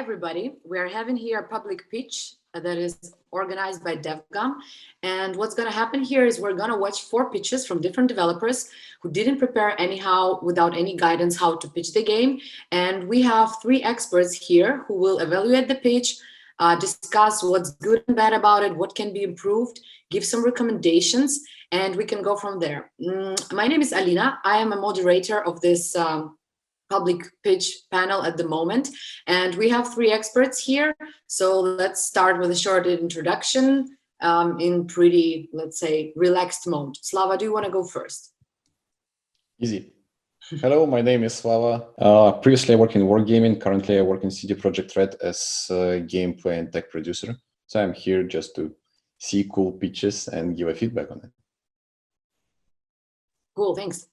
everybody. We are having here a public pitch that is organized by DevGAMM. And what's going to happen here is we're going to watch 4 pitches from different developers who didn't prepare anyhow without any guidance how to pitch the game. And we have 3 experts here who will evaluate the pitch, discuss what's good and bad about it, what can be improved, give some recommendations, and we can go from there. My name is Alina. I am a moderator of this public pitch panel at the moment, and we have 3 experts here. So let's start with a short introduction in pretty, let's say, relaxed mode. Slava, do you want to go first? Easy. Hello, my name is Slava. Previously I worked in wargaming. Currently I work in CD Projekt Red as a gameplay and tech producer. So I'm here just to see cool pitches and give a feedback on it. Cool, thanks.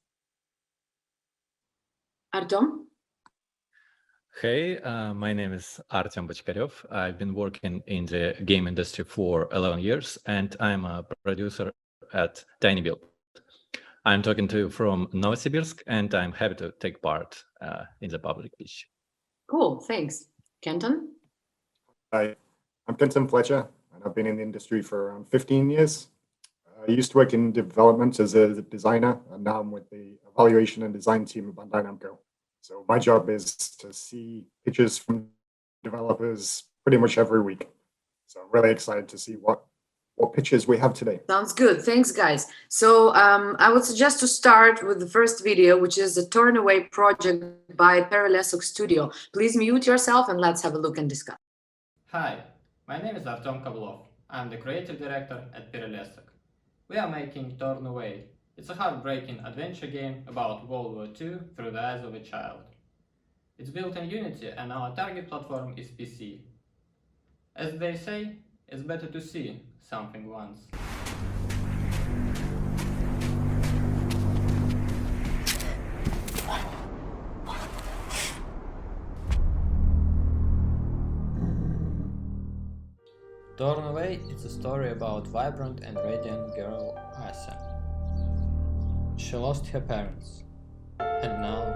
Artem? Hey, my name is Artem Bochkarev. I've been working in the game industry for 11 years, and I'm a producer at tinyBuild. I'm talking to you from Novosibirsk, and I'm happy to take part in the public pitch. Cool, thanks. Kenton? Hi, I'm Kenton Fletcher, and I've been in the industry for around 15 years. I used to work in development as a designer, and now I'm with the evaluation and design team of Bandai Namco. So my job is to see pitches from developers pretty much every week. So I'm really excited to see what pitches we have today. Sounds good. Thanks, guys. So I would suggest to start with the first video, which is a Turnaway project by perelesoq Studio. Please mute yourself and let's have a look and discuss. Hi, my name is Artem Bochkarev. I'm the creative director at perelesoq. We are making Turnaway. It's a heartbreaking adventure game about World War II through the eyes of a child. It's built in Unity and our target platform is PC. As they say, it's better to see something once. Turnaway is a story about vibrant and radiant girl Asa. She lost her parents, and now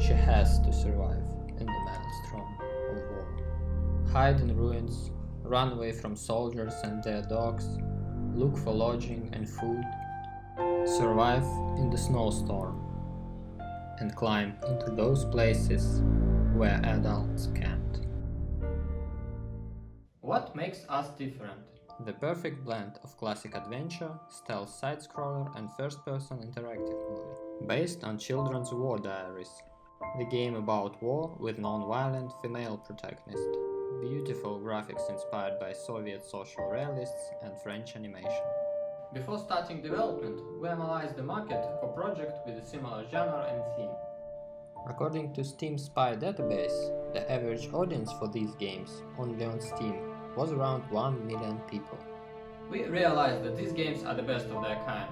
she has to survive in the maelstrom of war. Hide in ruins, run away from soldiers and their dogs, look for lodging and food, survive in the snowstorm, and climb into those places where adults can't. What makes us different? The perfect blend of classic adventure, stealth side-scroller and first-person interactive movie, based on children's war diaries. The game about war with non-violent female protagonist. Beautiful graphics inspired by Soviet social realists and French animation. Before starting development, we analyzed the market for project with a similar genre and theme. According to Steam Spy database, the average audience for these games, only on Steam, was around 1 million people. We realized that these games are the best of their kind,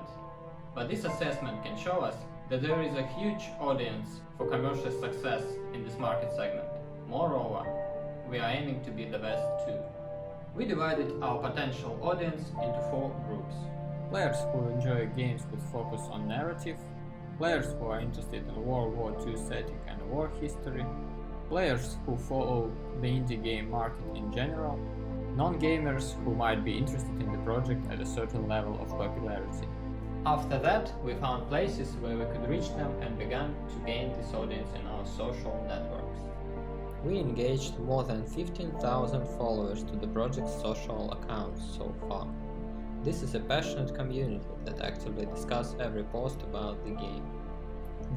but this assessment can show us that there is a huge audience for commercial success in this market segment. Moreover, we are aiming to be the best too. We divided our potential audience into 4 groups. Players who enjoy games with focus on narrative, players who are interested in World War II setting and war history, players who follow the indie game market in general, non-gamers who might be interested in the project at a certain level of popularity. After that, we found places where we could reach them and began to gain this audience in our social networks. We engaged more than 15,000 followers to the project's social accounts so far. This is a passionate community that actively discuss every post about the game.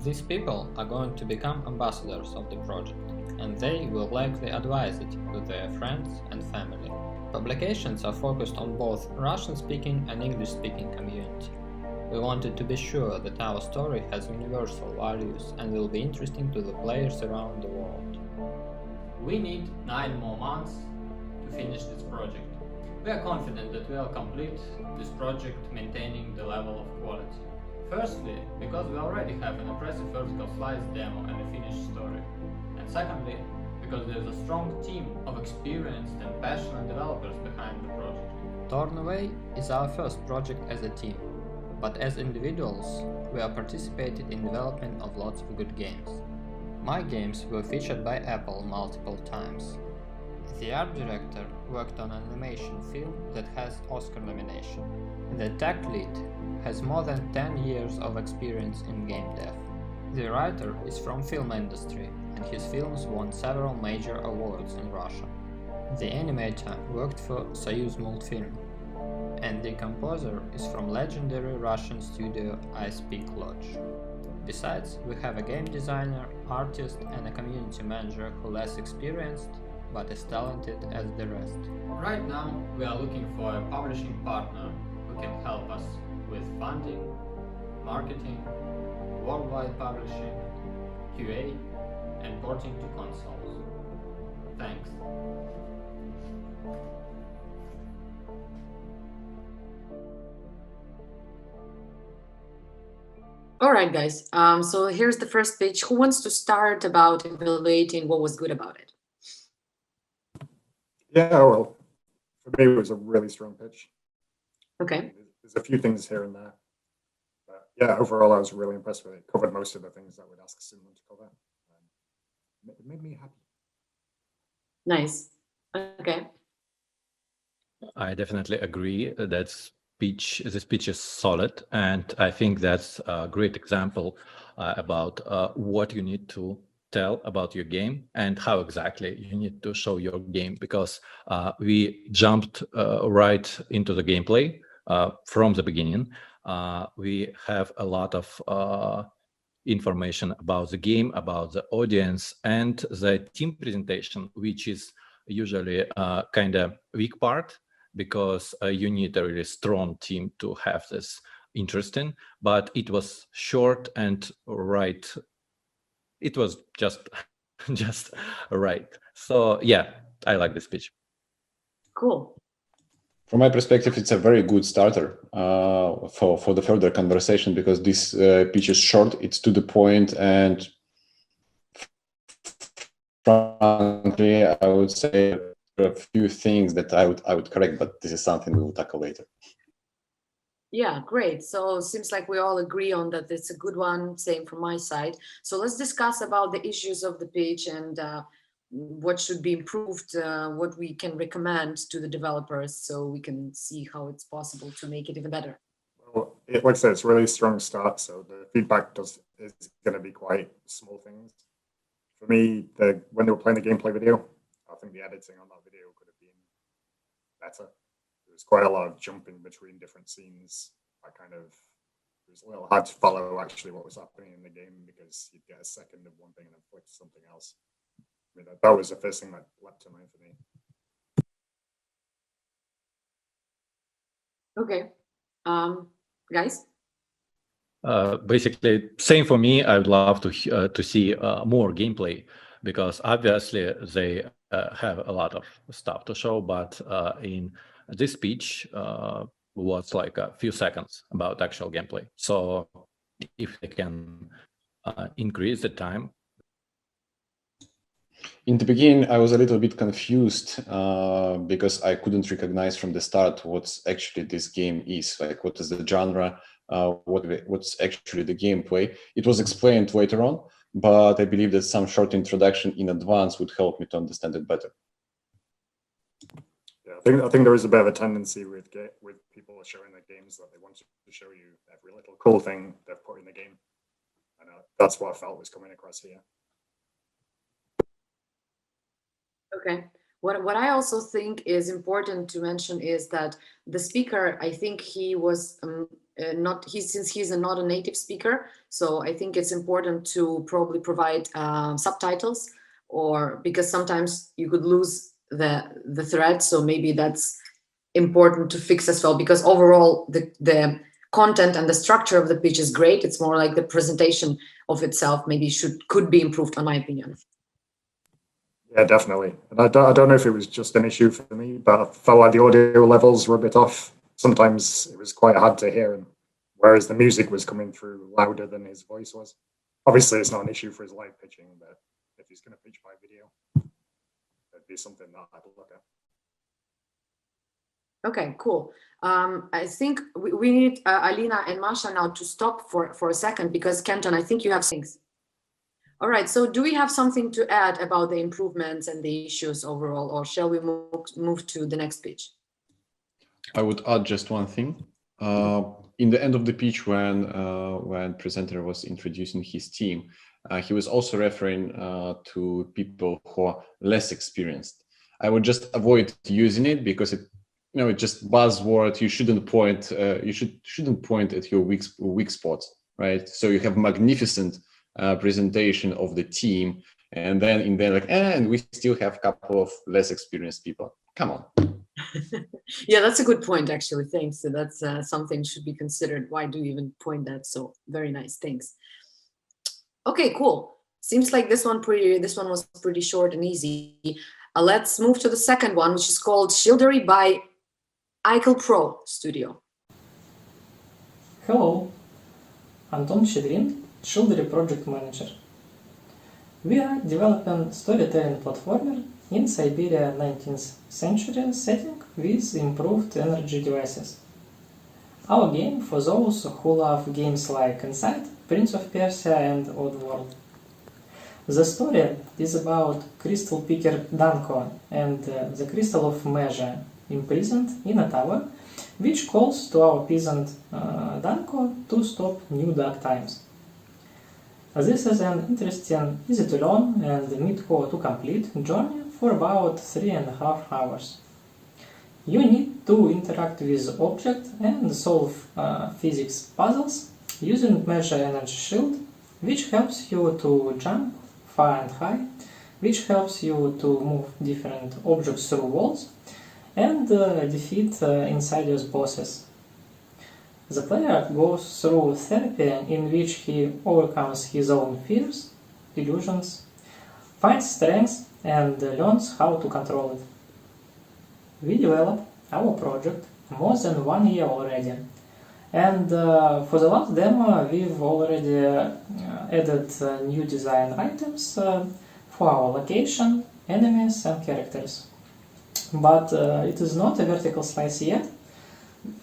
These people are going to become ambassadors of the project, and they will likely advise it to their friends and family. Publications are focused on both Russian-speaking and English-speaking community. We wanted to be sure that our story has universal values and will be interesting to the players around the world. We need 9 more months to finish this project. We are confident that we will complete this project maintaining the level of quality. Firstly, because we already have an impressive vertical slice demo and a finished story. And secondly, because there is a strong team of experienced and passionate developers behind the project. Turnaway is our first project as a team, but as individuals, we have participated in development of lots of good games. My games were featured by Apple multiple times. The art director worked on an animation film that has Oscar nomination. The tech lead has more than 10 years of experience in game dev. The writer is from film industry, and his films won several major awards in Russia. The animator worked for Soyuz Multfilm, and the composer is from legendary Russian studio IKLE.PRO. Besides, we have a game designer, artist, and a community manager who less experienced, but as talented as the rest. Right now, we are looking for a publishing partner who can help us with funding, marketing, worldwide publishing, QA, and porting to consoles. Thanks. All right, guys. So here's the first pitch. Who wants to start about evaluating what was good about it? Yeah, well, for me, it was a really strong pitch. Okay. There's a few things here and there. But yeah, overall, I was really impressed with it. It covered most of the things I would ask someone to cover. It made me happy. Nice. Okay. I definitely agree that this speech is solid, and I think that's a great example about what you need to tell about your game and how exactly you need to show your game, because we jumped right into the gameplay from the beginning. We have a lot of information about the game, about the audience, and the team presentation, which is usually kind of weak part, because you need a really strong team to have this interesting. But it was short and right. It was just just right. So yeah, I like the speech. Cool. From my perspective, it's a very good starter for the further conversation, because this pitch is short, it's to the point, and frankly, I would say there are a few things that I would correct, but this is something we will tackle later. Yeah, great. So seems like we all agree on that it's a good one. Same from my side. So let's discuss about the issues of the pitch and what should be improved, what we can recommend to the developers, so we can see how it's possible to make it even better. Well, like I said, it's a really strong start, so the feedback is going to be quite small things. For me, when they were playing the gameplay video, I think the editing on that video could have been better. There was quite a lot of jumping between different scenes. It was a little hard to follow actually what was happening in the game, because you'd get a second of one thing and then flick to something else. I mean, that was the first thing that leapt to mind for me. Okay. Guys? Basically, same for me. I would love to see more gameplay, because obviously they have a lot of stuff to show, but in this speech was like a few seconds about actual gameplay. So if they can increase the time. In the beginning, I was a little bit confused because I couldn't recognize from the start what's actually this game is, like what is the genre, what's actually the gameplay. It was explained later on, but I believe that some short introduction in advance would help me to understand it better. Yeah, I think there is a bit of a tendency with people showing their games that they want to show you every little cool thing they've put in the game, and that's what I felt was coming across here. Okay. What I also think is important to mention is that the speaker, I think he was since he's not a native speaker, so I think it's important to probably provide subtitles, or because sometimes you could lose the thread, so maybe that's important to fix as well, because overall the content and the structure of the pitch is great. It's more like the presentation of itself maybe could be improved, in my opinion. Yeah, definitely. And I don't know if it was just an issue for me, but I felt like the audio levels were a bit off. Sometimes it was quite hard to hear him, whereas the music was coming through louder than his voice was. Obviously, it's not an issue for his live pitching, but if he's going to pitch by video, that'd be something that I'd look at. Okay, cool. I think we need Alina and Masha now to stop for a second, because Kenton, I think you have things. All right, so do we have something to add about the improvements and the issues overall, or shall we move to the next pitch? I would add just one thing. In the end of the pitch, when presenter was introducing his team, he was also referring to people who are less experienced. I would just avoid using it because it's just buzzword. You shouldn't point. Shouldn't point at your weak spots, right? So you have magnificent presentation of the team, and then in there and we still have a couple of less experienced people. Come on. Yeah, that's a good point, actually. Thanks. So that's something should be considered. Why do you even point that? So very nice. Thanks. Okay, cool. Seems like this one was pretty short and easy. Let's move to the second one, which is called Shieldary by IKLE.PRO Studio. Hello, Anton Shidrin, Shieldary project manager. We are developing storytelling platformer in Siberia 19th century setting with improved energy devices. Our game for those who love games like Inside, Prince of Persia and Oddworld. The story is about crystal picker Danko and the crystal of measure imprisoned in a tower, which calls to our peasant Danko to stop new dark times. This is an interesting, easy to learn and mid-core to complete journey for about 3.5 hours. You need to interact with objects and solve physics puzzles using measure energy shield, which helps you to jump far and high, which helps you to move different objects through walls and defeat insidious bosses. The player goes through therapy in which he overcomes his own fears, illusions, finds strength and learns how to control it. We developed our project more than 1 year already, and for the last demo we've already added new design items for our location, enemies and characters. But it is not a vertical slice yet,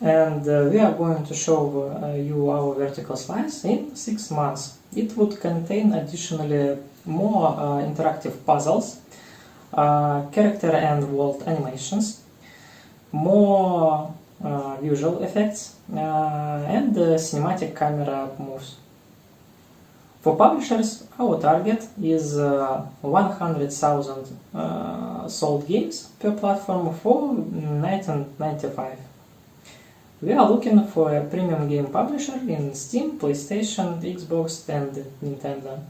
and we are going to show you our vertical slice in 6 months. It would contain additionally more interactive puzzles, character and world animations, more visual effects, and cinematic camera moves. For publishers, our target is 100,000 sold games per platform for 1995. We are looking for a premium game publisher in Steam, PlayStation, Xbox and Nintendo.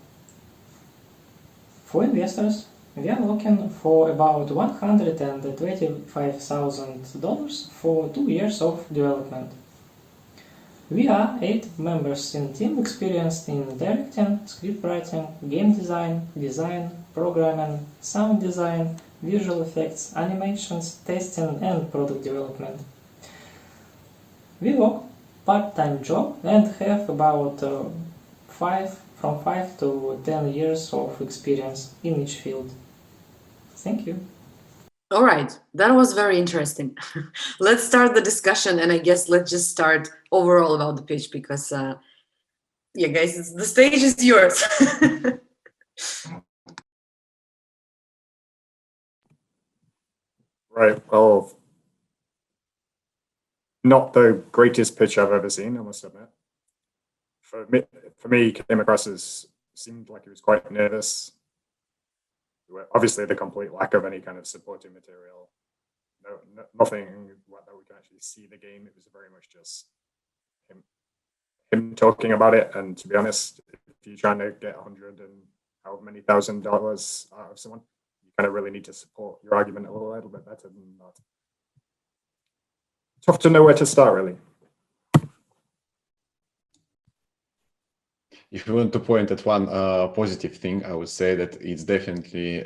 For investors, we are looking for about $125,000 for 2 years of development. We are 8 members in team experienced in directing, scriptwriting, game design, programming, sound design, visual effects, animations, testing and product development. We work part-time job and have about 5 to 10 years of experience in each field. Thank you. All right, that was very interesting. Let's start the discussion, and I guess let's just start overall about the pitch because, yeah, guys, the stage is yours. Right. Well, not the greatest pitch I've ever seen, I must admit. For me, he came across as seemed like he was quite nervous. Obviously, the complete lack of any kind of supporting material. Nothing that we can actually see the game. It was very much just him talking about it. And to be honest, if you're trying to get $100 and how many $1,000 out of someone, you kind of really need to support your argument a little bit better than that. Tough to know where to start, really. If you want to point at one positive thing, I would say that it's definitely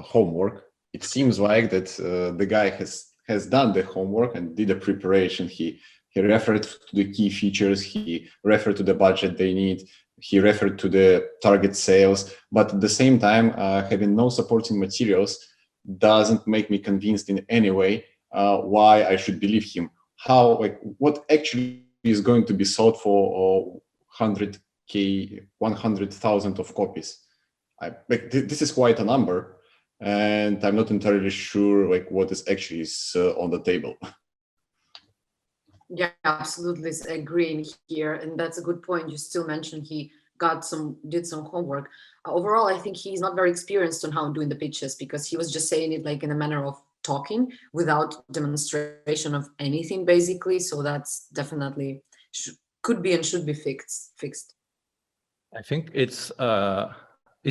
homework. It seems like that the guy has done the homework and did the preparation. He referred to the key features. He referred to the budget they need. He referred to the target sales. But at the same time, having no supporting materials doesn't make me convinced in any way why I should believe him. What actually is going to be sold for 100,000 of copies. This is quite a number, and I'm not entirely sure like what is actually on the table. Yeah, absolutely agreeing here, and that's a good point. You still mentioned he did some homework. Overall, I think he's not very experienced on how doing the pitches, because he was just saying it like in a manner of talking without demonstration of anything, basically. So that's definitely could be and should be fixed. I think it's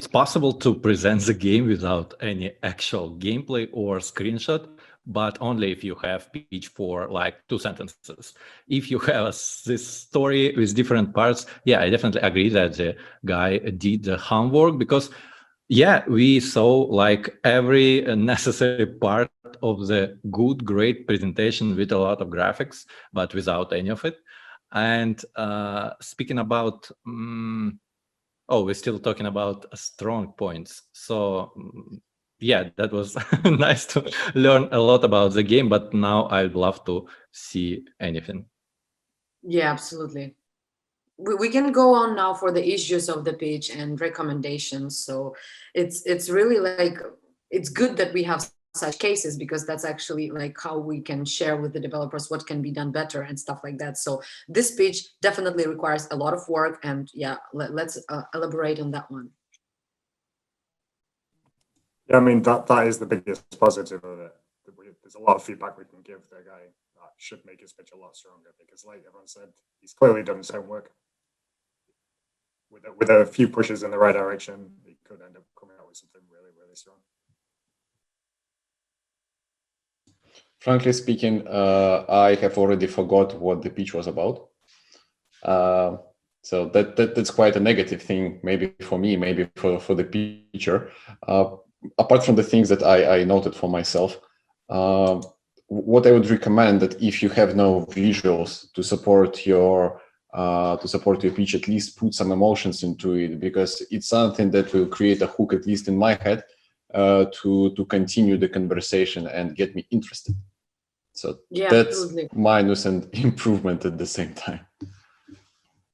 possible to present the game without any actual gameplay or screenshot, but only if you have pitch for like 2 sentences. If you have this story with different parts, yeah, I definitely agree that the guy did the homework, because yeah, we saw like every necessary part of the good, great presentation with a lot of graphics, but without any of it. And speaking about we're still talking about strong points. So yeah, that was nice to learn a lot about the game, but now I'd love to see anything. Yeah, absolutely. We can go on now for the issues of the pitch and recommendations. So it's really like, it's good that we have such cases, because that's actually like how we can share with the developers what can be done better and stuff like that. So this pitch definitely requires a lot of work, and yeah, let's elaborate on that one. Yeah, I mean, that is the biggest positive of it. There's a lot of feedback we can give the guy that should make his pitch a lot stronger, because like everyone said, he's clearly done his homework. With a few pushes in the right direction, he could end up coming out with something really, really strong. Frankly speaking, I have already forgot what the pitch was about. So that's quite a negative thing, maybe for me, maybe for the pitcher. Apart from the things that I noted for myself, what I would recommend, that if you have no visuals to support your pitch, at least put some emotions into it, because it's something that will create a hook, at least in my head, to continue the conversation and get me interested. So yeah, that's absolutely minus and improvement at the same time.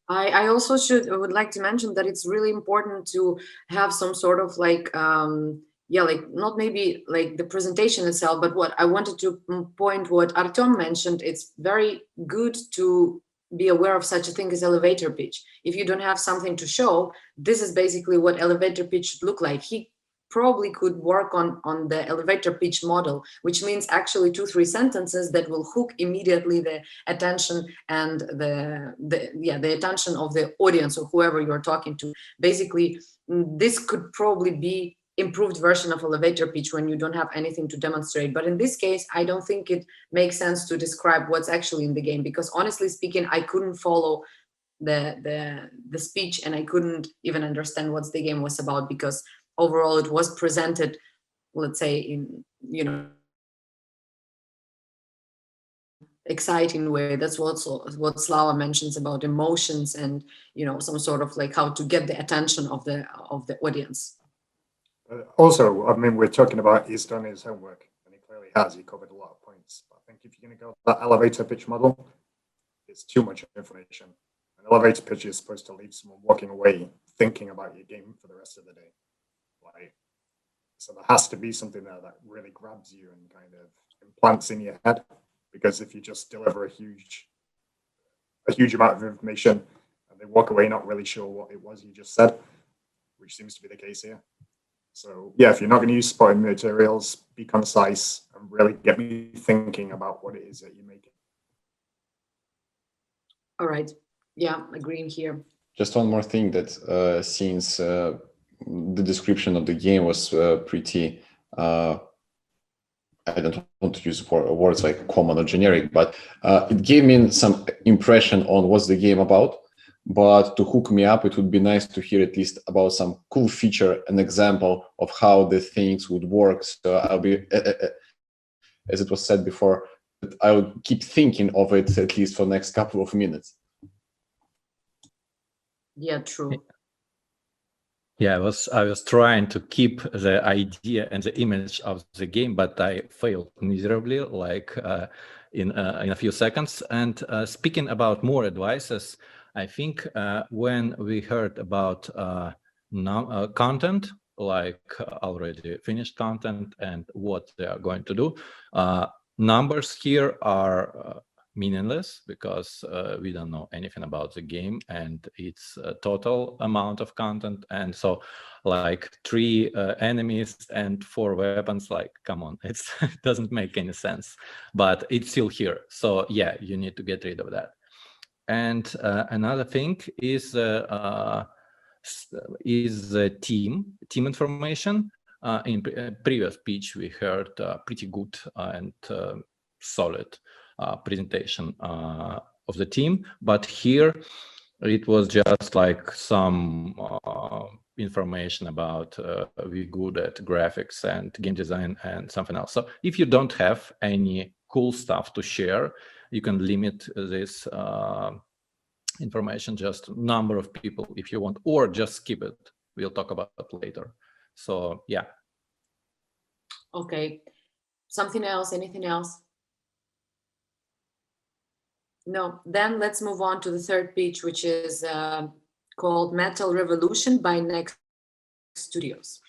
I also would like to mention that it's really important to have some sort of like, like not maybe like the presentation itself, but what I wanted to point what Artem mentioned, it's very good to be aware of such a thing as elevator pitch. If you don't have something to show, this is basically what elevator pitch should look like. He probably could work on the elevator pitch model, which means actually 2-3 sentences that will hook immediately the attention and the attention of the audience or whoever you're talking to. Basically, this could probably be improved version of elevator pitch when you don't have anything to demonstrate. But in this case, I don't think it makes sense to describe what's actually in the game, because honestly speaking, I couldn't follow the speech, and I couldn't even understand what the game was about, because overall it was presented, let's say, in, exciting way. That's what Slava mentions about emotions and, some sort of like how to get the attention of the audience. Also, I mean, we're talking about he's done his homework, and he clearly has. He covered a lot of points. But I think if you're going to go that elevator pitch model, it's too much information. An elevator pitch is supposed to leave someone walking away thinking about your game for the rest of the day. So there has to be something there that really grabs you and kind of implants in your head. Because if you just deliver a huge amount of information and they walk away not really sure what it was you just said, which seems to be the case here. So yeah, if you're not going to use supporting materials, be concise and really get me thinking about what it is that you're making. All right. Yeah, agreeing here. Just one more thing, that since the description of the game was pretty, I don't want to use words like common or generic, but it gave me some impression on what's the game about. But to hook me up, it would be nice to hear at least about some cool feature, an example of how the things would work. So I'll be, as it was said before, I would keep thinking of it at least for the next couple of minutes. Yeah, true. Yeah, I was trying to keep the idea and the image of the game, but I failed miserably, like in a few seconds. And speaking about more advices, I think when we heard about content, like already finished content and what they are going to do, numbers here are meaningless because we don't know anything about the game and its total amount of content. And so like 3 enemies and 4 weapons, like, come on, it doesn't make any sense, but it's still here. So yeah, you need to get rid of that. And another thing is team information. In previous pitch, we heard pretty good and solid presentation of the team, but here it was just like some information about we good at graphics and game design and something else. So if you don't have any cool stuff to share, you can limit this information, just number of people if you want, or just skip it. We'll talk about it later. So yeah. Okay. Something else? Anything else? No. Then let's move on to the third pitch, which is called Metal Revolution by Next Studios.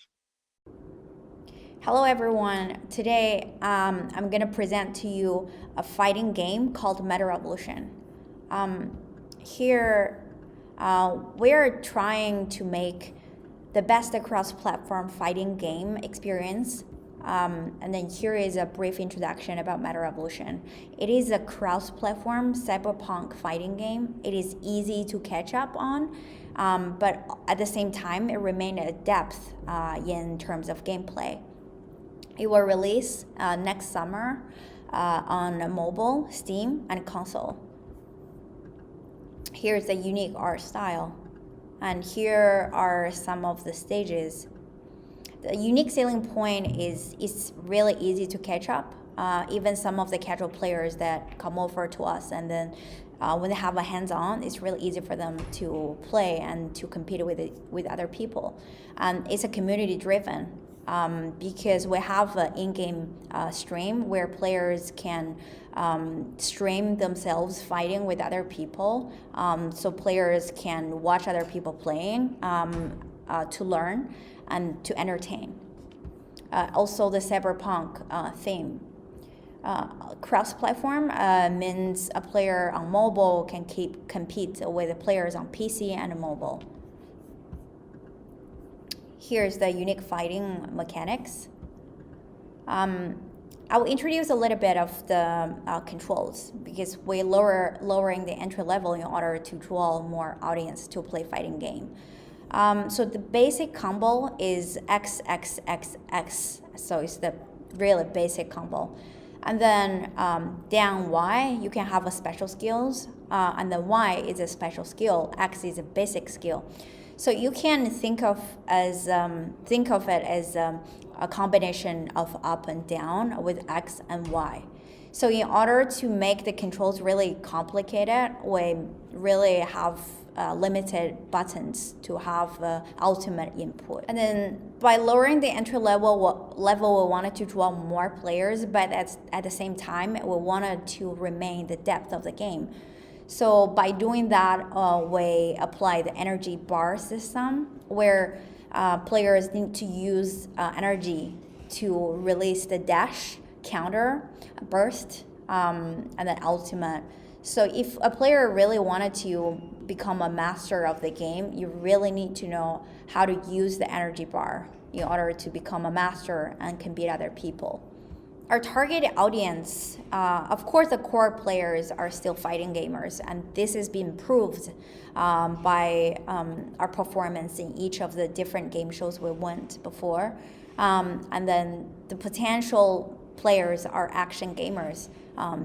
Hello everyone. Today I'm going to present to you a fighting game called Metal Revolution. Here we're trying to make the best cross-platform fighting game experience. And then here is a brief introduction about Metal Revolution. It is a cross-platform cyberpunk fighting game. It is easy to catch up on, but at the same time it remains a depth in terms of gameplay. It will release next summer on mobile, Steam, and console. Here's the unique art style, and here are some of the stages. The unique selling point is it's really easy to catch up. Even some of the casual players that come over to us, and then when they have a hands-on, it's really easy for them to play and to compete with other people. It's a community-driven. Because we have an in-game stream where players can stream themselves fighting with other people, so players can watch other people playing to learn and to entertain. Also the cyberpunk theme. Cross-platform means a player on mobile can compete with the players on PC and mobile. Here's the unique fighting mechanics. I will introduce a little bit of the controls because we're lowering the entry level in order to draw more audience to play fighting game. So the basic combo is X, X, X, X. So it's the really basic combo. And then down Y, you can have a special skills, and then Y is a special skill. X is a basic skill. So you can think of it as a combination of up and down with X and Y. So in order to make the controls really complicated, we really have limited buttons to have ultimate input. And then by lowering the entry level, we wanted to draw more players, but at the same time, we wanted to remain the depth of the game. So by doing that, we apply the energy bar system where players need to use energy to release the dash, counter, burst, and then ultimate. So if a player really wanted to become a master of the game, you really need to know how to use the energy bar in order to become a master and compete other people. Our target audience, of course, the core players are still fighting gamers, and this has been proved by our performance in each of the different game shows we went before. And then the potential players are action gamers,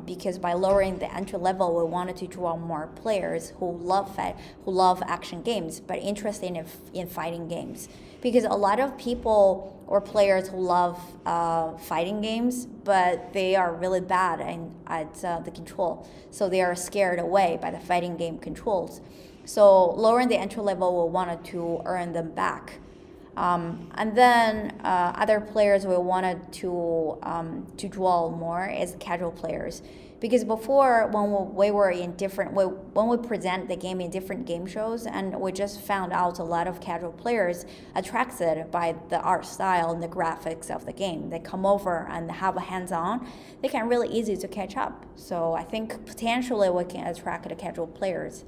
because by lowering the entry level, we wanted to draw more players who love action games but interested in fighting games. Because a lot of people or players who love fighting games, but they are really bad at the control, so they are scared away by the fighting game controls. So lowering the entry level, we wanted to earn them back. And then other players we wanted to draw more as casual players, Because before, when we were in different, when we present the game in different game shows, and we just found out a lot of casual players attracted by the art style and the graphics of the game. They come over and have a hands-on, they can really easy to catch up. So I think potentially we can attract the casual players.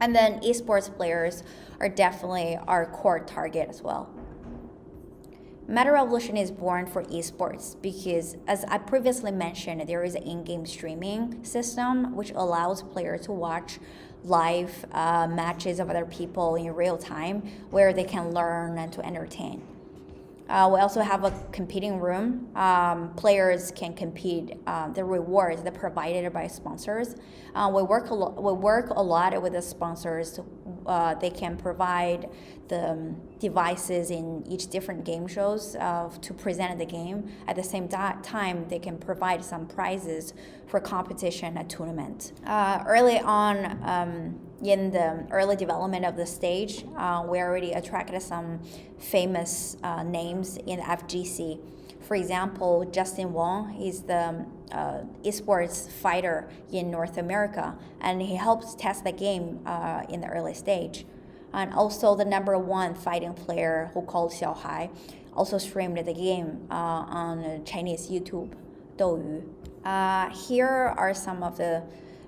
And then esports players are definitely our core target as well. Meta Revolution is born for esports because, as I previously mentioned, there is an in-game streaming system which allows players to watch live matches of other people in real time, where they can learn and to entertain. We also have a competing room. Players can compete. The rewards that are provided by sponsors. We work a lot with the sponsors. They can provide the devices in each different game shows to present the game. At the same time, they can provide some prizes for competition at tournament. Early on, in the early development of the stage, we already attracted some famous names in FGC. For example, Justin Wong is the esports fighter in North America, and he helped test the game in the early stage. And also the #1 fighting player, who called Xiaohai, also streamed the game on Chinese YouTube, Douyu. Here are some of the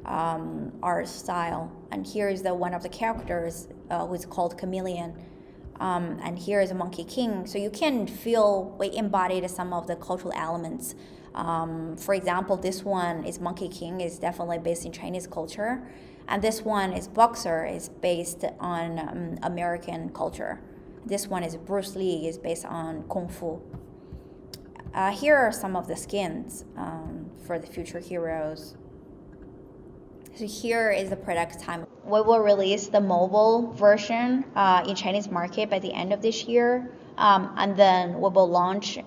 art style, and here is one of the characters who is called Chameleon, and here is a Monkey King. So you can feel we embodied some of the cultural elements. For example, this one is Monkey King, is definitely based in Chinese culture, and this one is Boxer, is based on American culture. This one is Bruce Lee, is based on Kung Fu. Here are some of the skins for the future heroes. So here is the product time. We will release the mobile version in Chinese market by the end of this year. And then we will launch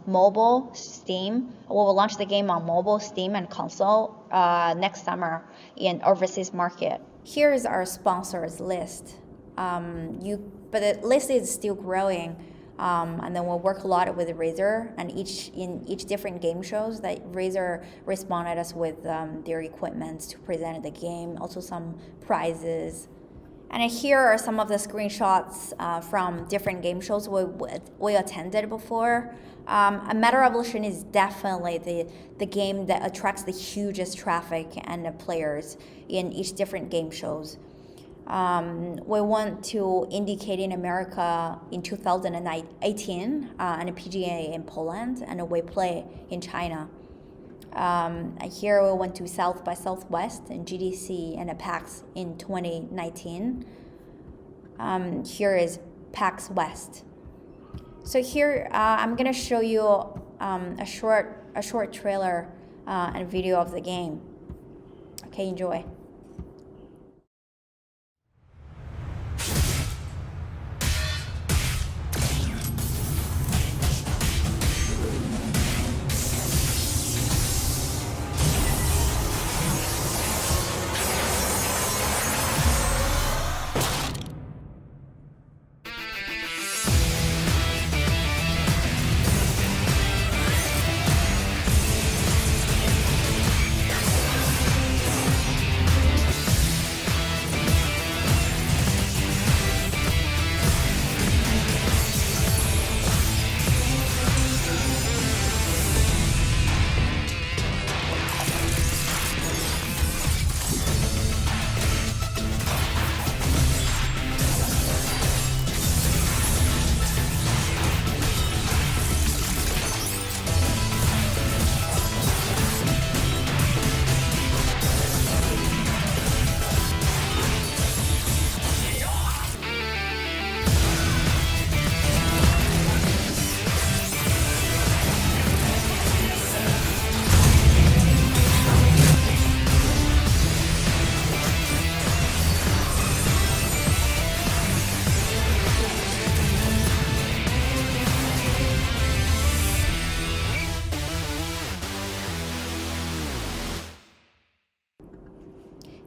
mobile Steam. We will launch the game on mobile, Steam, and console next summer in overseas market. Here is our sponsors list. But the list is still growing. And then we'll work a lot with Razer, and in each different game shows that Razer responded us with their equipment to present the game, also some prizes. And here are some of the screenshots from different game shows we attended before. Meta Revolution is definitely the game that attracts the hugest traffic and the players in each different game shows. We want to indicate in America in 2018 and a PGA in Poland, and we play in China. Here we went to South by Southwest and GDC and a PAX in 2019. Here is PAX West. So here I'm gonna show you a short trailer and video of the game. Okay, enjoy.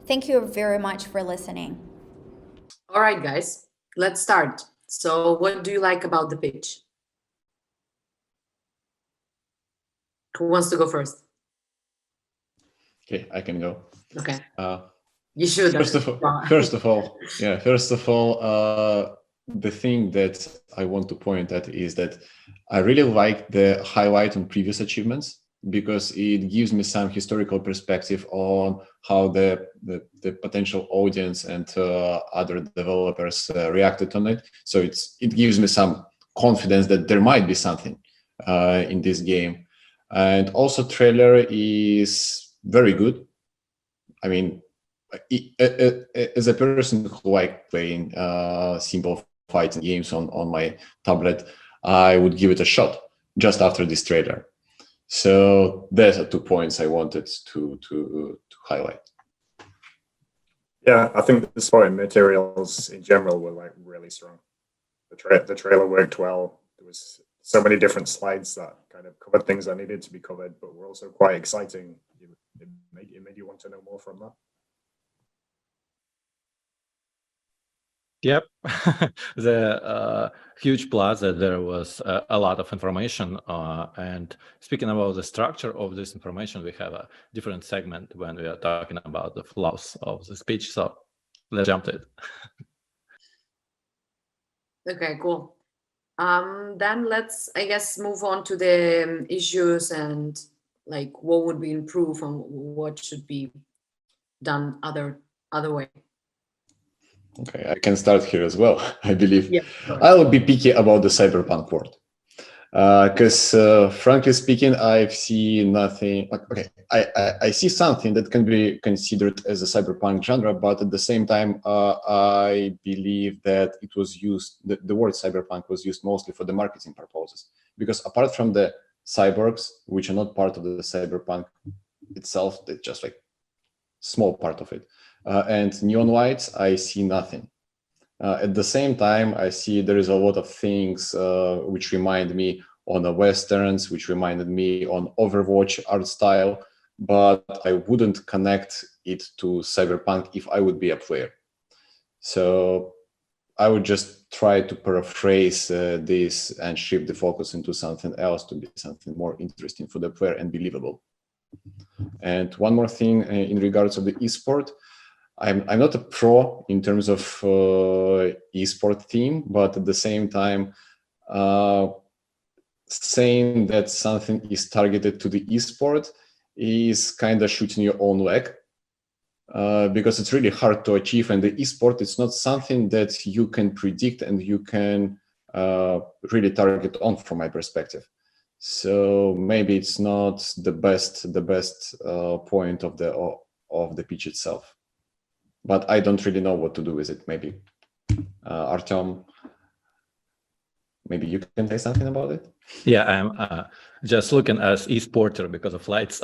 Thank you very much for listening. All right, guys, let's start. So what do you like about the pitch? Who wants to go first? Okay, I can go. Okay. You should. First of all, the thing that I want to point at is that I really like the highlight on previous achievements, because it gives me some historical perspective on how the potential audience and other developers reacted on it. So it gives me some confidence that there might be something in this game. And also trailer is very good. I mean, as a person who like playing simple fighting games on my tablet, I would give it a shot just after this trailer. So those are 2 points I wanted to highlight. Yeah, I think the supporting materials in general were like really strong. The trailer worked well. There was so many different slides that kind of covered things that needed to be covered, but were also quite exciting. It made you want to know more from that. Yep, the huge plus that there was a lot of information. And speaking about the structure of this information, we have a different segment when we are talking about the flaws of the speech. So let's jump to it. Okay, cool. Then let's, I guess, move on to the issues and like what would be improved and what should be done other way. Okay, I can start here as well, I believe. Yeah, I will be picky about the cyberpunk world. Because frankly speaking, I've seen nothing. Okay, I see something that can be considered as a cyberpunk genre, but at the same time, I believe that it was used. The word cyberpunk was used mostly for the marketing purposes. Because apart from the cyborgs, which are not part of the cyberpunk itself, they're just like small part of it. And neon lights, I see nothing. At the same time, I see there is a lot of things which remind me on the Westerns, which reminded me on Overwatch art style, but I wouldn't connect it to Cyberpunk if I would be a player. So I would just try to paraphrase this and shift the focus into something else to be something more interesting for the player and believable. And one more thing in regards of the esport, I'm not a pro in terms of esport team, but at the same time, saying that something is targeted to the esport is kind of shooting your own leg, because it's really hard to achieve. And the esport, it's not something that you can predict and you can really target on, from my perspective. So maybe it's not the best point of the pitch itself. But I don't really know what to do with it. Maybe Artem, maybe you can say something about it. Yeah, I'm just looking as esporter because of lights.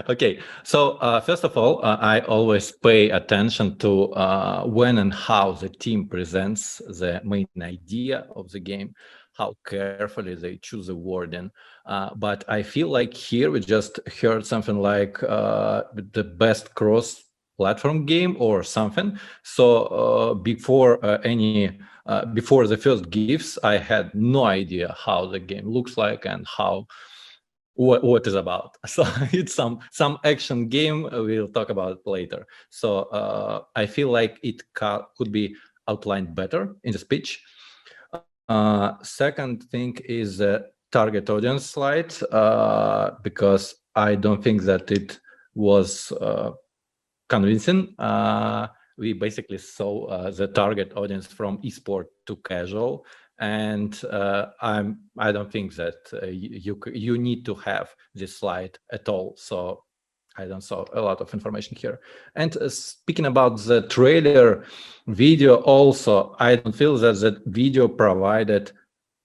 Okay, so first of all, I always pay attention to when and how the team presents the main idea of the game, how carefully they choose the wording. But I feel like here we just heard something like the best cross-platform game or something. So before before the first gifts, I had no idea how the game looks like and what is about. So it's some action game. We'll talk about it later. So I feel like it could be outlined better in the speech. Second thing is the target audience slide, because I don't think that it was convincing. We basically saw the target audience from esport to casual, and I don't think that you need to have this slide at all. So I don't saw a lot of information here. And speaking about the trailer video, also I don't feel that the video provided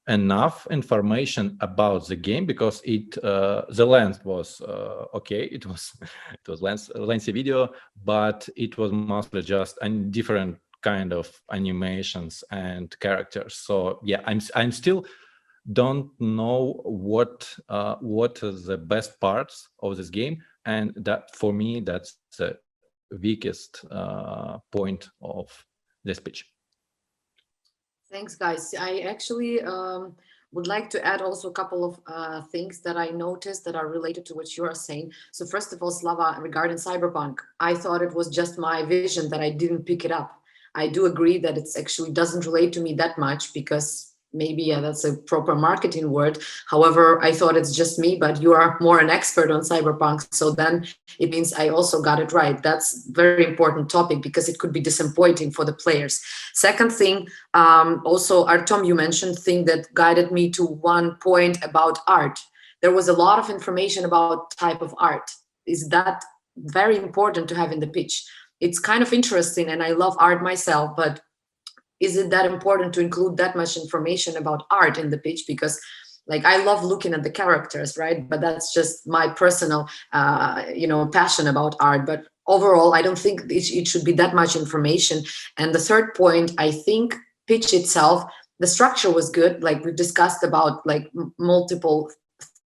enough information about the game, because the length was okay. It was lengthy video, but it was mostly just a different kind of animations and characters. So yeah, I'm still don't know what is the best parts of this game, and that for me that's the weakest point of this pitch. Thanks, guys. I actually would like to add also a couple of things that I noticed that are related to what you are saying. So first of all, Slava, regarding Cyberpunk, I thought it was just my vision that I didn't pick it up. I do agree that it's actually doesn't relate to me that much because maybe, yeah, that's a proper marketing word. However, I thought it's just me, but you are more an expert on Cyberpunk. So then it means I also got it right. That's very important topic because it could be disappointing for the players. Second thing, also, Artem, you mentioned thing that guided me to one point about art. There was a lot of information about type of art. Is that very important to have in the pitch? It's kind of interesting and I love art myself, but is it that important to include that much information about art in the pitch? Because like I love looking at the characters, right? But that's just my personal, passion about art. But overall, I don't think it should be that much information. And the third point, I think pitch itself, the structure was good. Like we discussed about like multiple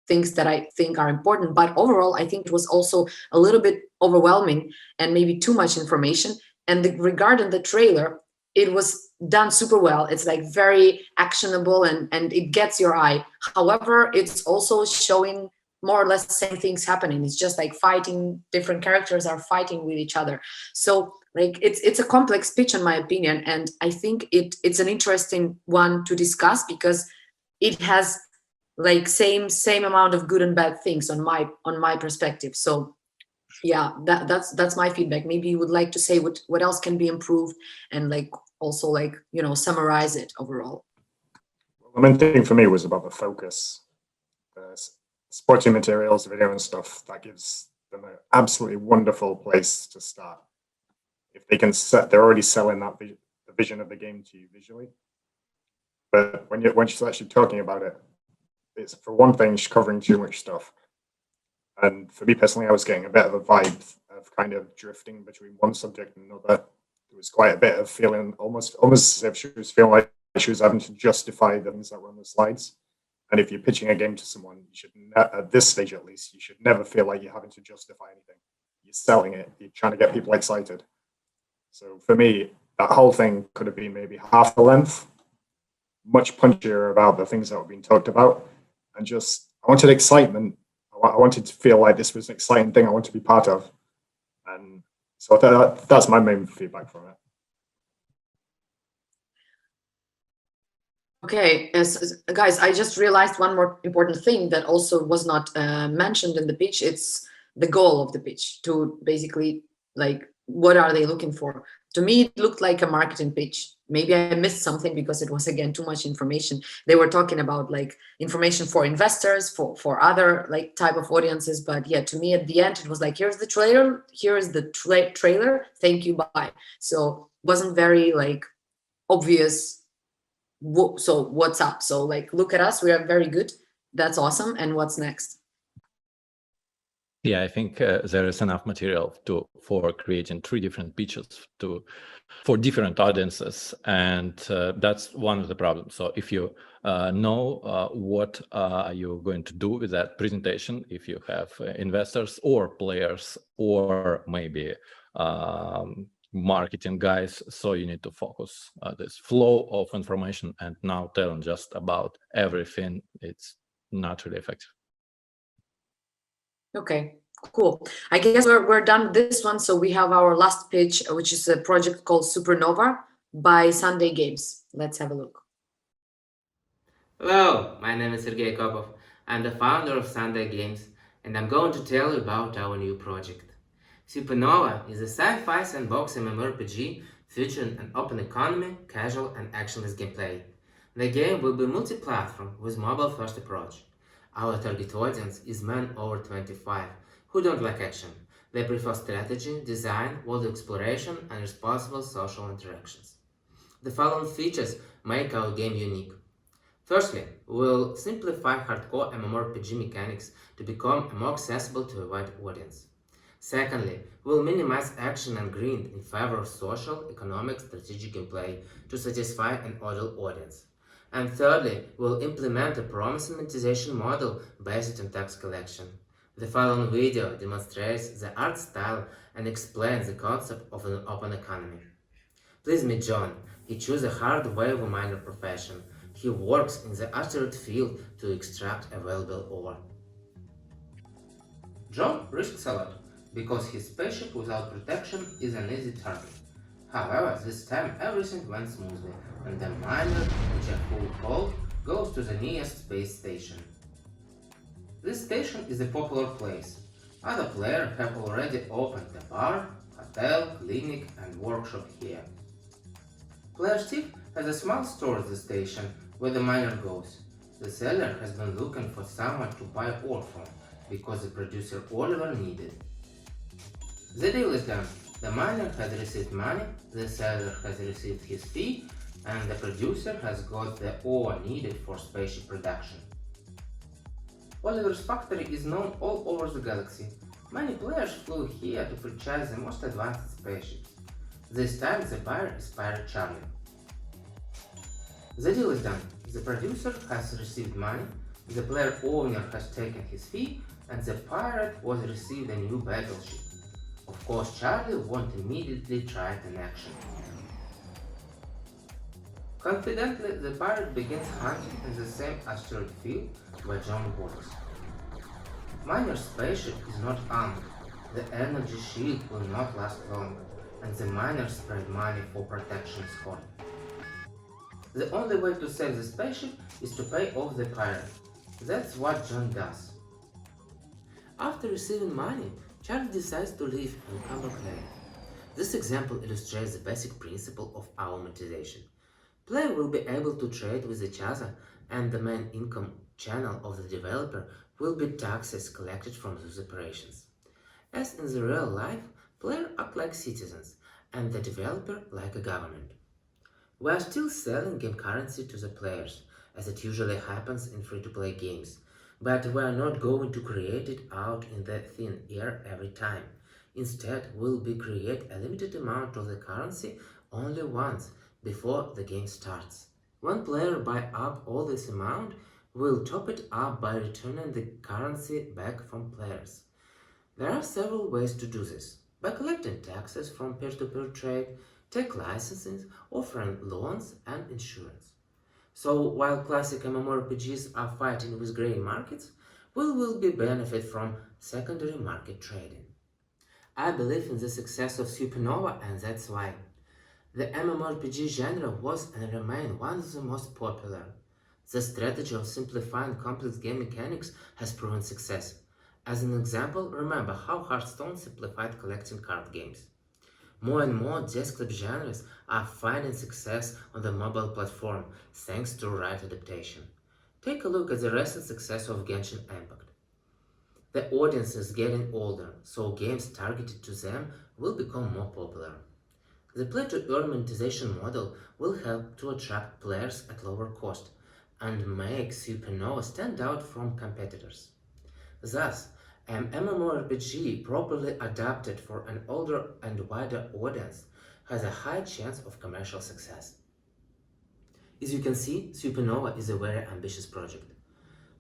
things that I think are important. But overall, I think it was also a little bit overwhelming and maybe too much information. And regarding the trailer, it was done super well. It's like very actionable and it gets your eye. However, it's also showing more or less the same things happening. It's just like fighting, different characters are fighting with each other. So like it's a complex pitch in my opinion. And I think it's an interesting one to discuss because it has like same amount of good and bad things on my perspective. So yeah, that's my feedback. Maybe you would like to say what else can be improved and like also like summarize it overall. The main thing for me was about the focus. The sporting materials, video and stuff, that gives them an absolutely wonderful place to start. If they can they're already selling that the vision of the game to you visually. But when she's actually talking about it, it's for one thing, she's covering too much stuff. And for me personally, I was getting a bit of a vibe of kind of drifting between one subject and another. There was quite a bit of feeling almost as if she was feeling like she was having to justify the things that were on the slides. And if you're pitching a game to someone, you should, at this stage at least, you should never feel like you're having to justify anything. You're selling it. You're trying to get people excited. So for me, that whole thing could have been maybe half the length, much punchier about the things that were being talked about. And just, I wanted excitement. I wanted to feel like this was an exciting thing I want to be part of. And so that's my main feedback from it. Okay, guys, I just realized one more important thing that also was not mentioned in the pitch. It's the goal of the pitch to basically like, what are they looking for? To me, it looked like a marketing pitch. Maybe I missed something because it was, again, too much information. They were talking about like information for investors, for other like type of audiences. But yeah, to me at the end, it was like, here's the trailer, here is the trailer, thank you, bye. So it wasn't very like obvious. So what's up? So like, look at us, we are very good. That's awesome. And what's next? Yeah, I think there is enough material for creating 3 different pitches for different audiences, and that's one of the problems. So if you know what are you going to do with that presentation, if you have investors or players or maybe marketing guys, so you need to focus this flow of information, and now telling just about everything, it's not really effective. Okay, cool. I guess we're done with this one. So we have our last pitch, which is a project called Supernova by Sunday Games. Let's have a look. Hello, my name is Sergey Kopov. I'm the founder of Sunday Games, and I'm going to tell you about our new project. Supernova is a sci-fi sandbox MMORPG featuring an open economy, casual and actionless gameplay. The game will be multi-platform with mobile-first approach. Our target audience is men over 25 who don't like action. They prefer strategy, design, world exploration, and responsible social interactions. The following features make our game unique. Firstly, we'll simplify hardcore MMORPG mechanics to become more accessible to a wide audience. Secondly, we'll minimize action and grind in favor of social, economic, strategic gameplay to satisfy an adult audience. And thirdly, we'll implement a promising monetization model based on tax collection. The following video demonstrates the art style and explains the concept of an open economy. Please meet John. He chose a hard wave minor profession He works in the asteroid field to extract available ore. John risks a lot, because his spaceship without protection is an easy target. However, this time everything went smoothly, and the miner, which I fully hold, goes to the nearest space station. This station is a popular place. Other players have already opened a bar, hotel, clinic, and workshop here. Player Steve has a small store at the station where the miner goes. The seller has been looking for someone to buy ore from, because the producer Oliver needed. The deal is done. The miner has received money, the seller has received his fee, and the producer has got the ore needed for spaceship production. Oliver's factory is known all over the galaxy. Many players flew here to purchase the most advanced spaceships. This time the buyer is Pirate Charlie. The deal is done. The producer has received money, the player owner has taken his fee, and the pirate was received a new battleship. Of course, Charlie won't immediately try it in action. Confidently, the pirate begins hunting in the same asteroid field where John works. Miner's spaceship is not armed, the energy shield will not last long, and the miners spread money for protection squad. The only way to save the spaceship is to pay off the pirate. That's what John does. After receiving money, Charlie decides to leave and come back later. This example illustrates the basic principle of our monetization. Player will be able to trade with each other, and the main income channel of the developer will be taxes collected from those operations. As in the real life, players act like citizens, and the developer like a government. We are still selling game currency to the players, as it usually happens in free-to-play games, but we are not going to create it out in the thin air every time. Instead, we'll create a limited amount of the currency only once before the game starts. When players buy up all this amount, we'll top it up by returning the currency back from players. There are several ways to do this: by collecting taxes from peer-to-peer trade, tech licensing, offering loans, and insurance. So while classic MMORPGs are fighting with grey markets, we will benefit from secondary market trading. I believe in the success of Supernova, and that's why. The MMORPG genre was and remains one of the most popular. The strategy of simplifying complex game mechanics has proven success. As an example, remember how Hearthstone simplified collecting card games. More and more desktop genres are finding success on the mobile platform thanks to right adaptation. Take a look at the recent success of Genshin Impact. The audience is getting older, so games targeted to them will become more popular. The play-to-earn monetization model will help to attract players at lower cost and make Supernova stand out from competitors. Thus, an MMORPG properly adapted for an older and wider audience has a high chance of commercial success. As you can see, Supernova is a very ambitious project.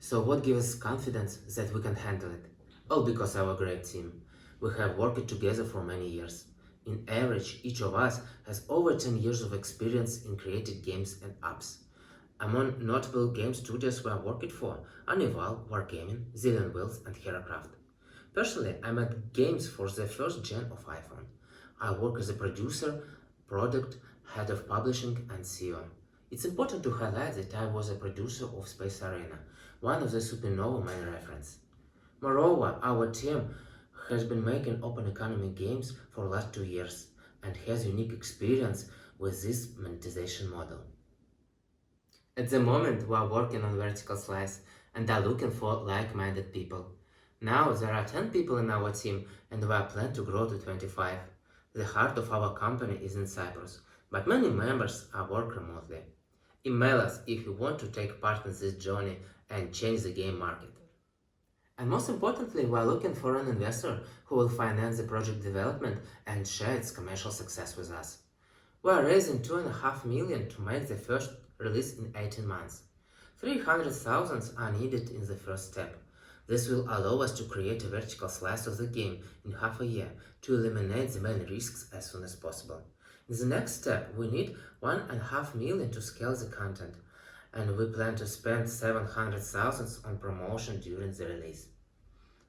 So what gives us confidence that we can handle it? All because of our great team. We have worked together for many years. In average, each of us has over 10 years of experience in creating games and apps. Among notable game studios we are working for are Nival, Wargaming, Zillion Wheels, and Heracraft. Personally, I made games for the first gen of iPhone. I work as a producer, product, head of publishing, and CEO. It's important to highlight that I was a producer of Space Arena, one of the Supernova main reference. Moreover, our team has been making open economy games for the last 2 years and has unique experience with this monetization model. At the moment, we are working on vertical slice and are looking for like-minded people. Now there are 10 people in our team and we are planning to grow to 25. The heart of our company is in Cyprus, but many members work remotely. Email us if you want to take part in this journey and change the game market. And most importantly, we are looking for an investor who will finance the project development and share its commercial success with us. We are raising $2.5 million to make the first release in 18 months. $300,000 are needed in the first step. This will allow us to create a vertical slice of the game in half a year to eliminate the main risks as soon as possible. In the next step, we need $1.5 million to scale the content, and we plan to spend 700,000 on promotion during the release.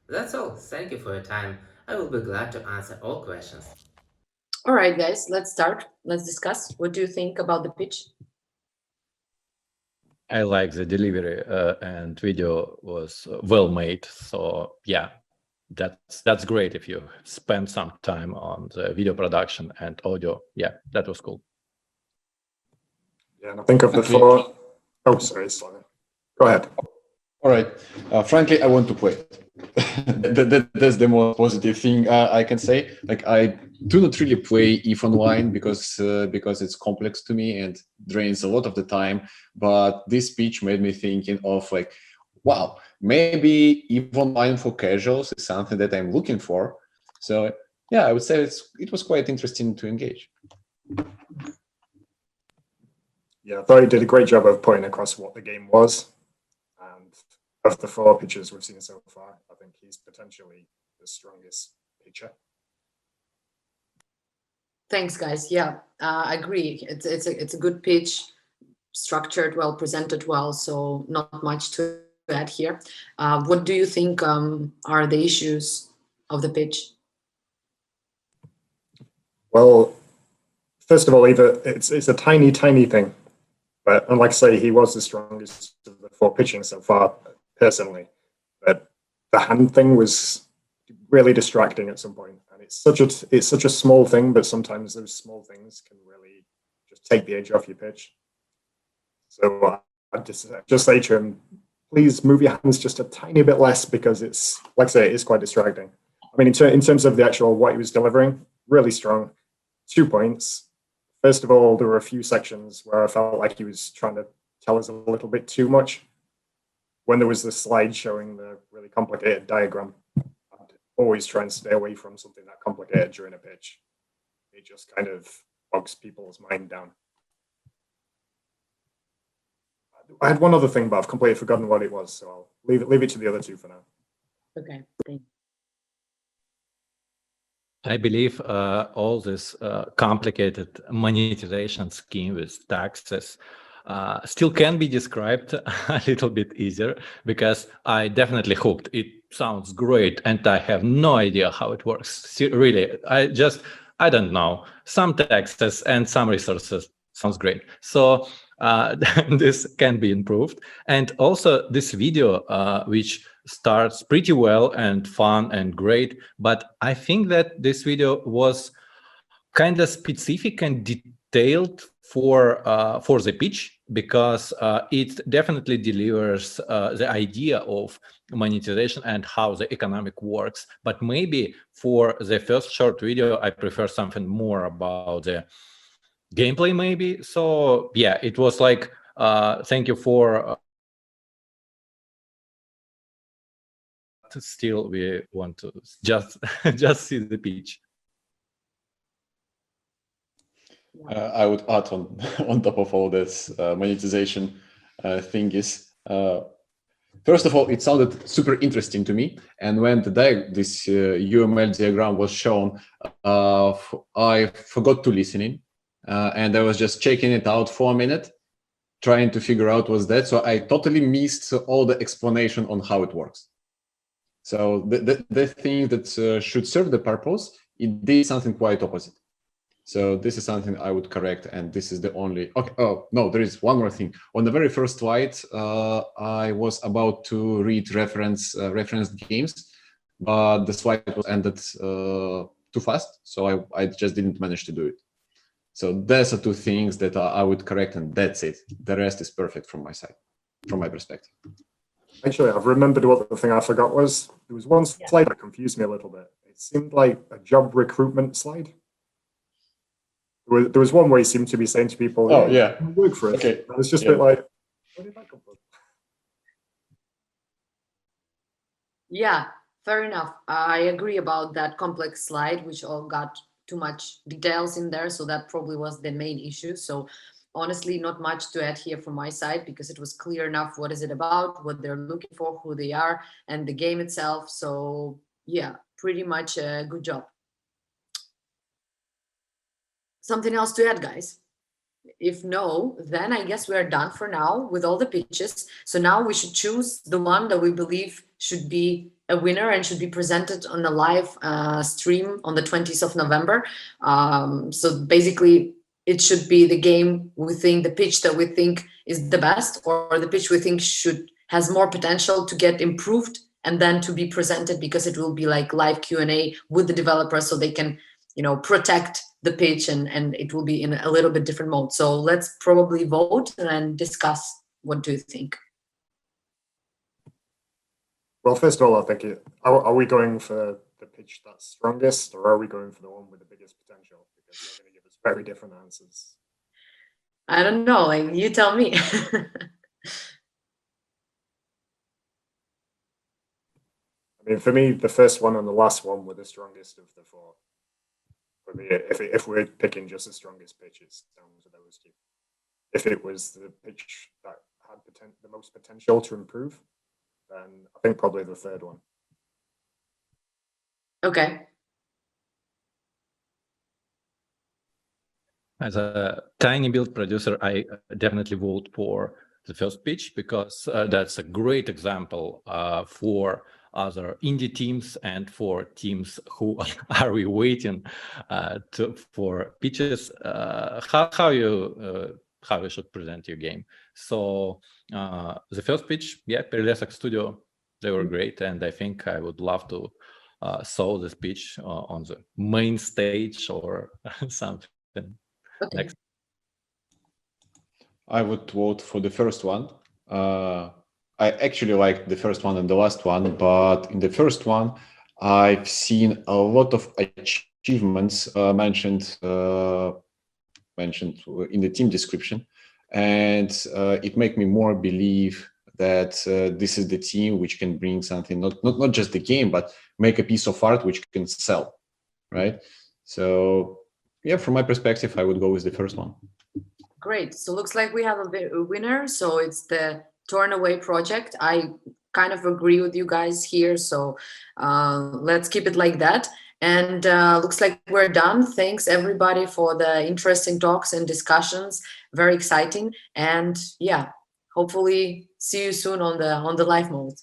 That's all. Thank you for your time. I will be glad to answer all questions. All right, guys, let's start. Let's discuss. What do you think about the pitch? I like the delivery and video was well made. So yeah, that's great if you spend some time on the video production and audio. Yeah, that was cool. Yeah, and I think of the four. Oh, sorry, Slava. Go ahead. All right. Frankly, I want to play it. That's the most positive thing I can say. Like, I do not really play EVE Online because it's complex to me and drains a lot of the time. But this pitch made me thinking of like, wow, maybe EVE Online for casuals is something that I'm looking for. So yeah, I would say it was quite interesting to engage. Yeah, I thought he did a great job of putting across what the game was. And of the four pitchers we've seen so far, I think he's potentially the strongest pitcher. Thanks, guys. Yeah, I agree. It's a good pitch, structured well, presented well, so not much to add here. What do you think are the issues of the pitch? Well, first of all, it's a tiny thing. But like I say, he was the strongest of the four pitching so far, personally. But the hand thing was really distracting at some point. And it's such a small thing, but sometimes those small things can really just take the edge off your pitch. So I just say to him, please move your hands just a tiny bit less, because it's, like I say, it is quite distracting. I mean, in terms of the actual what he was delivering, really strong. 2 points. First of all, there were a few sections where I felt like he was trying to tell us a little bit too much. When there was the slide showing the really complicated diagram, I'd always try and stay away from something that complicated during a pitch. It just kind of bogs people's mind down. I had one other thing, but I've completely forgotten what it was, so I'll leave it to the other two for now. Okay, thanks. I believe all this complicated monetization scheme with taxes still can be described a little bit easier, because I definitely hooked. It sounds great, and I have no idea how it works. Really, I don't know. Some taxes and some resources sounds great. So this can be improved. And also this video, which starts pretty well and fun and great, but I think that this video was kind of specific and detailed for the pitch, because it definitely delivers the idea of monetization and how the economic works. But maybe for the first short video, I prefer something more about the gameplay, maybe. So yeah, it was like, thank you for still we want to just see the pitch. I would add on top of all this monetization thing is, first of all, it sounded super interesting to me. And when this UML diagram was shown, I forgot to listen in. And I was just checking it out for a minute, trying to figure out what's that. So I totally missed all the explanation on how it works. So the thing that should serve the purpose, it did something quite opposite. So this is something I would correct, and this is the only. Okay. Oh no, there is one more thing. On the very first slide, I was about to read referenced games, but the slide was ended too fast, so I just didn't manage to do it. So there's the two things that I would correct, and that's it. The rest is perfect from my side, from my perspective. Actually, I've remembered what the thing I forgot was. There was one slide that confused me a little bit. It seemed like a job recruitment slide. There was one where he seemed to be saying to people, "Oh yeah, work for us." Okay. And it's just a bit like, where did that come from? Yeah, fair enough. I agree about that complex slide, which all got too much details in there. So that probably was the main issue. So honestly, not much to add here from my side, because it was clear enough what is it about, what they're looking for, who they are, and the game itself. So yeah, pretty much a good job. Something else to add, guys? If no, then I guess we're done for now with all the pitches. So now we should choose the one that we believe should be a winner and should be presented on a live stream on the 20th of November. So basically, it should be the game we think, the pitch that we think is the best, or the pitch we think has more potential to get improved and then to be presented, because it will be like live Q&A with the developer, so they can, protect the pitch, and it will be in a little bit different mode. So let's probably vote and then discuss. What do you think? Well, first of all, I think are we going for the pitch that's strongest, or are we going for the one with the biggest potential? Because they're going to give us very different answers. I don't know, like, you tell me. I mean, for me, the first one and the last one were the strongest of the four. For me, if we're picking just the strongest pitches, down to those two. If it was the pitch that had the most potential to improve, then I think probably the third one. Okay. As a tinyBuild producer, I definitely vote for the first pitch, because that's a great example for other indie teams and for teams who are we waiting for pitches, how you should present your game. So the first pitch, yeah, perelesoq Studio, they were great, and I think I would love to show this pitch on the main stage or something. Okay. Next. I would vote for the first one. I actually like the first one and the last one, but in the first one, I've seen a lot of achievements mentioned in the team description, and it made me more believe that this is the team which can bring something, not just the game, but make a piece of art which can sell, right? So yeah, from my perspective, I would go with the first one. Great. So looks like we have a winner. So it's the Torn Away project. I kind of agree with you guys here. So let's keep it like that. And looks like we're done. Thanks everybody for the interesting talks and discussions. Very exciting. And yeah, hopefully see you soon on the live mode.